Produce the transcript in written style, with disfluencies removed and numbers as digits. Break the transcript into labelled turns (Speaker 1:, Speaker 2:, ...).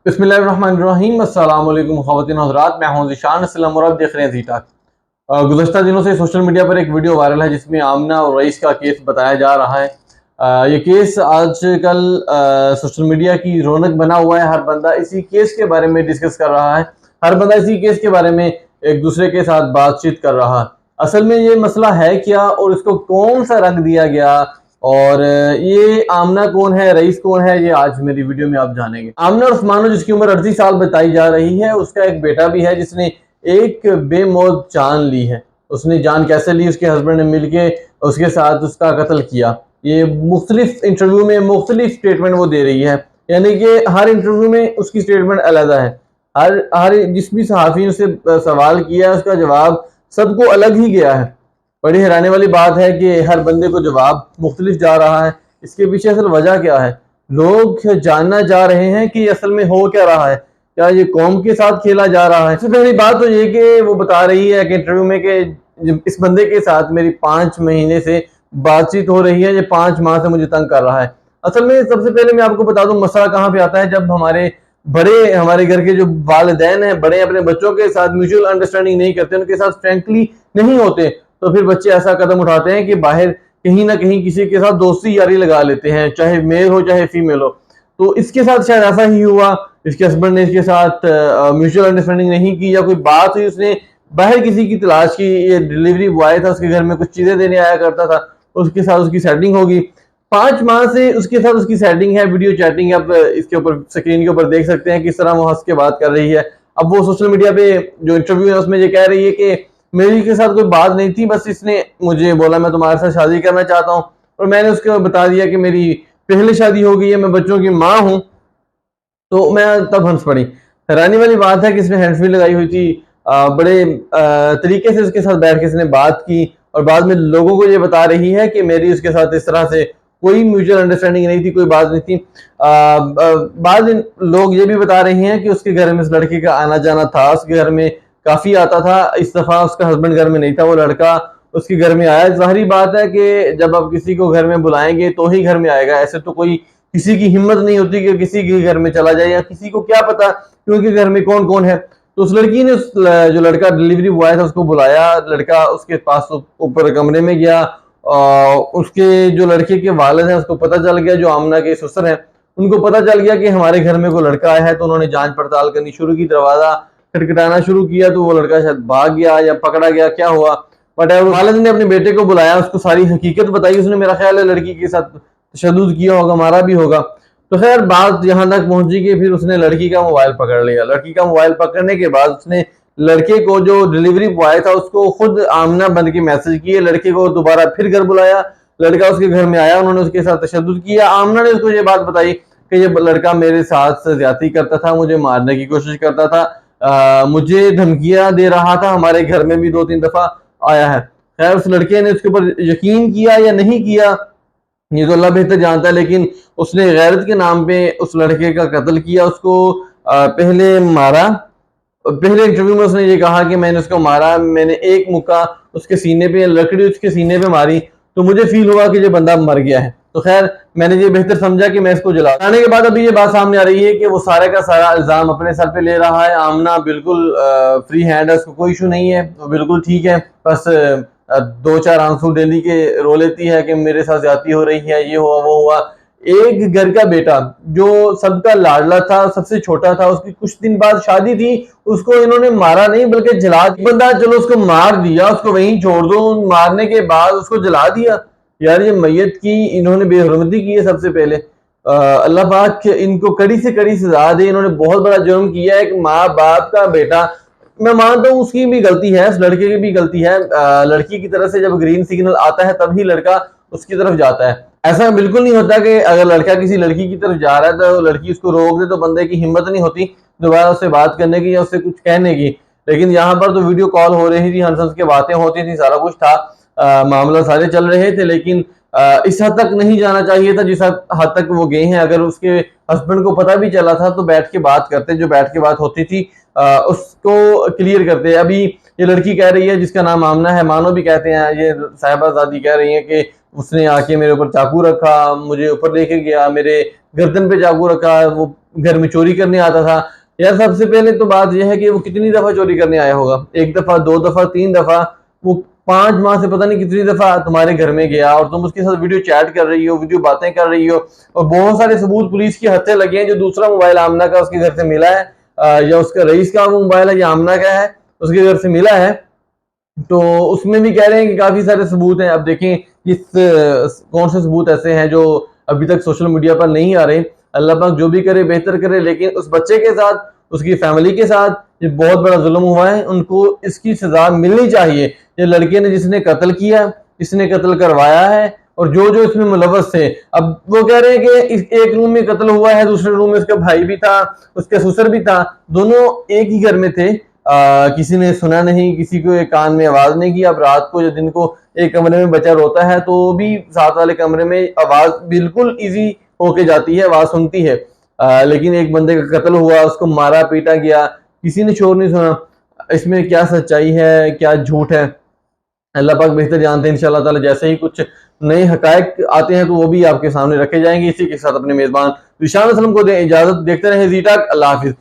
Speaker 1: बिस्मिल्लाहिर्रहमानिर्रहीम। अस्सलाम वालेकुम ख़वातीन हज़रात, मैं हूं ज़ीशान असलम और आप देख रहे हैं ज़ी टॉक। गुज़श्ता दिनों से सोशल मीडिया पर एक वीडियो वायरल है जिसमें आमना और रईस का केस बताया जा रहा है। ये केस आजकल सोशल मीडिया की रौनक बना हुआ है। हर बंदा इसी केस के बारे में डिस्कस कर रहा है, हर बंदा इसी केस के बारे में एक दूसरे के साथ बातचीत कर रहा है। असल में ये मसला है क्या और इसको कौन सा रंग दिया गया और ये आमना कौन है, रईस कौन है, ये आज मेरी वीडियो में आप जानेंगे। आमना उस्मानो जिसकी उम्र 38 साल बताई जा रही है, उसका एक बेटा भी है जिसने एक बेमौत जान ली है। उसने जान कैसे ली? उसके हस्बैंड ने मिलके उसके साथ उसका कत्ल किया। ये मुख्तलिफ इंटरव्यू में मुख्तलिफ स्टेटमेंट वो दे रही है, यानी कि हर इंटरव्यू में उसकी स्टेटमेंट अलग है। हर जिस भी सहाफ़ी ने उससे सवाल किया उसका जवाब सबको अलग ही गया है। बड़ी हैरानी वाली बात है कि हर बंदे को जवाब मुख्तलिफ जा रहा है। इसके पीछे असल वजह क्या है? लोग जानना चाह रहे हैं कि असल में हो क्या रहा है, क्या ये कौम के साथ खेला जा रहा है। सबसे पहली बात तो ये कि वो बता रही है कि इंटरव्यू में कि इस बंदे के साथ मेरी 5 महीने से बातचीत हो रही है, ये 5 माह से मुझे तंग कर रहा है। असल में सबसे पहले मैं आपको बता दूं मसला कहाँ पे आता है। जब हमारे घर के जो वालिदैन हैं, बड़े अपने बच्चों के साथ म्यूचुअल अंडरस्टैंडिंग नहीं करते, उनके साथ फ्रेंकली नहीं होते, तो फिर बच्चे ऐसा कदम उठाते हैं कि बाहर कहीं ना कहीं किसी के साथ दोस्ती यारी लगा लेते हैं, चाहे मेल हो चाहे फीमेल हो। तो इसके साथ शायद ऐसा ही हुआ। इसके हस्बैंड ने इसके साथ म्यूचुअल अंडरस्टैंडिंग नहीं की या कोई बात हुई, उसने बाहर किसी की तलाश की। ये डिलीवरी बॉय था, उसके घर में कुछ चीजें देने आया करता था, उसके साथ उसकी सेटिंग होगी। 5 माह से उसके साथ उसकी सेटिंग है, वीडियो चैटिंग। आप इसके ऊपर स्क्रीन के ऊपर देख सकते हैं किस तरह वो हंस के बात कर रही है। अब वो सोशल मीडिया पे जो इंटरव्यू है उसमें ये कह रही है कि मेरी के साथ कोई बात नहीं थी, बस इसने मुझे बोला मैं तुम्हारे साथ शादी करना चाहता हूँ, और मैंने उसको बता दिया कि मेरी पहले शादी हो गई है, मैं बच्चों की माँ हूँ। तो मैं तब हंस पड़ी। हैरानी वाली बात है कि इसने हैंड फ्री लगाई हुई थी। बड़े तरीके से उसके साथ बैठ के इसने बात की और बाद में लोगों को ये बता रही है कि मेरी उसके साथ इस तरह से कोई म्यूचुअल अंडरस्टैंडिंग नहीं थी, कोई बात नहीं थी। बाद लोग ये भी बता रहे हैं कि उसके घर में इस लड़के का आना जाना था, उसके घर में काफी आता था। इस दफा उसका हस्बैंड घर में नहीं था, वो लड़का उसके घर में आया। जाहिर बात है कि जब आप किसी को घर में बुलाएंगे तो ही घर में आएगा, ऐसे तो कोई किसी की हिम्मत नहीं होती कि किसी के घर में चला जाए, या किसी को क्या पता कि उनके घर में कौन कौन है। तो उस लड़की ने जो लड़का डिलीवरी बॉय था उसको बुलाया। लड़का उसके पास ऊपर कमरे में गया। उसके जो लड़के के वालिद हैं उसको पता चल गया, जो आमना के ससुर हैं उनको पता चल गया कि हमारे घर में कोई लड़का आया है। तो उन्होंने जांच पड़ताल करनी शुरू की, दरवाजा खटखटाना शुरू किया। तो वो लड़का शायद भाग गया या पकड़ा गया, क्या हुआ बट वालिद ने अपने बेटे को बुलाया, उसको सारी हकीकत बताई। उसने मेरा ख्याल है लड़की के साथ तशद्दुद किया होगा, मारा भी होगा। तो खैर बात यहाँ तक पहुंची कि फिर उसने लड़की का मोबाइल पकड़ लिया। लड़की का मोबाइल पकड़ने के बाद उसने लड़के को, जो डिलीवरी बॉय था, उसको खुद आमना बन के मैसेज किए। लड़के को दोबारा फिर घर बुलाया, लड़का उसके घर में आया, उन्होंने उसके साथ तशद्दुद किया। आमना ने उसको ये बात बताई कि ये लड़का मेरे साथ ज्यादती करता था, मुझे मारने की कोशिश करता था, मुझे धमकियां दे रहा था, हमारे घर में भी 2-3 दफा आया है। खैर उस लड़के ने उसके ऊपर यकीन किया या नहीं किया ये तो अल्लाह बेहतर जानता है, लेकिन उसने गैरत के नाम पे उस लड़के का कत्ल किया। उसको पहले मारा। पहले इंटरव्यू में उसने ये कहा कि मैंने उसको मारा, मैंने एक मुक्का उसके सीने पे, लकड़ी उसके सीने पे मारी, तो मुझे फील हुआ कि ये बंदा मर गया है। तो खैर मैंने ये बेहतर समझा कि मैं इसको जलाने के बाद अभी ये बात सामने आ रही है कि वो सारे का सारा इल्जाम अपने सर पे ले रहा है। आमना बिल्कुल फ्री हैंड है, उसको कोई इशू नहीं है, वो बिल्कुल ठीक है। बस 2-4 आंसू डेली के रो लेती है कि मेरे साथ ज्यादती हो रही है, ये हुआ वो हुआ। एक घर का बेटा जो सबका लाडला था, सबसे छोटा था, उसकी कुछ दिन बाद शादी थी, उसको इन्होंने मारा नहीं बल्कि जला दिया। बंदा चलो उसको मार दिया, उसको वहीं छोड़ दो, मारने के बाद उसको जला दिया। यार ये मैयत की इन्होंने बेहरमती की है। सबसे पहले अल्लाह पाक इनको कड़ी से कड़ी सजा दे। इन्होंने बहुत बड़ा जुर्म किया है। एक माँ बाप का बेटा, मैं मानता हूँ उसकी भी गलती है, उस लड़के की भी गलती है। लड़की की तरफ से जब ग्रीन सिग्नल आता है तभी लड़का उसकी तरफ जाता है। ऐसा बिल्कुल नहीं होता कि अगर लड़का किसी लड़की की तरफ जा रहा है तो लड़की उसको रोक दे तो बंदे की हिम्मत नहीं होती दोबारा उससे बात करने की या उससे कुछ कहने की। लेकिन यहाँ पर तो वीडियो कॉल हो रही थी, हंस हंस के बातें होती थी, सारा कुछ था, मामला सारे चल रहे थे। लेकिन इस हद तक नहीं जाना चाहिए था जिस हद तक वो गए हैं। अगर उसके हस्बैंड को पता भी चला था तो बैठ के बात करते, जो बैठ के बात होती थी उसको क्लियर करते। अभी ये लड़की कह रही है जिसका नाम आमना है, मानो भी कहते हैं, ये साहिबाजादी कह रही है कि उसने आके मेरे ऊपर चाकू रखा, मुझे ऊपर लेके गया, मेरे गर्दन पे चाकू रखा, वो घर में चोरी करने आता था। यार सबसे पहले तो बात यह है कि वो कितनी दफा चोरी करने आया होगा, 1 दफा, 2 दफा, 3 दफा, वो 5 माह से पता नहीं कितनी दफा तुम्हारे घर में गया और तुम उसके साथ वीडियो चैट कर रही हो, वीडियो बातें कर रही हो, और बहुत सारे सबूत पुलिस के हत्थे लगे हैं। जो दूसरा मोबाइल आमना का उसके घर से मिला है, या उसका रईस का वो मोबाइल है या आमना का है, उसके घर से मिला है, तो उसमें भी कह रहे हैं कि काफी सारे सबूत हैं। अब देखें किस कौन से सबूत ऐसे हैं जो अभी तक सोशल मीडिया पर नहीं आ रहे। अल्लाह पाक जो भी करे बेहतर करे, लेकिन उस बच्चे के साथ, उसकी फैमिली के साथ ये बहुत बड़ा जुल्म हुआ है, उनको इसकी सजा मिलनी चाहिए। ये लड़के ने जिसने कत्ल किया, जिसने कत्ल करवाया है, और जो जो इसमें मुलव्वस थे। अब वो कह रहे हैं कि इस एक रूम में कत्ल हुआ है, दूसरे रूम में उसका भाई भी था, उसका ससुर भी था, दोनों एक ही घर में थे। किसी ने सुना नहीं, किसी को एक कान में आवाज नहीं की। अब रात को या दिन को एक कमरे में बच्चा रोता है तो भी साथ वाले कमरे में आवाज बिल्कुल इजी होके जाती है, आवाज सुनती है। लेकिन एक बंदे का कत्ल हुआ, उसको मारा पीटा गया, किसी ने शोर नहीं सुना। इसमें क्या सच्चाई है, क्या झूठ है, अल्लाह पाक बेहतर जानते हैं। इंशाल्लाह ताला जैसे ही कुछ नए हकायक आते हैं तो वो भी आपके सामने रखे जाएंगे। इसी के साथ अपने मेजबान ज़ीशान असलम को दें इजाजत। देखते रहे जी टॉक। अल्लाह हाफिज।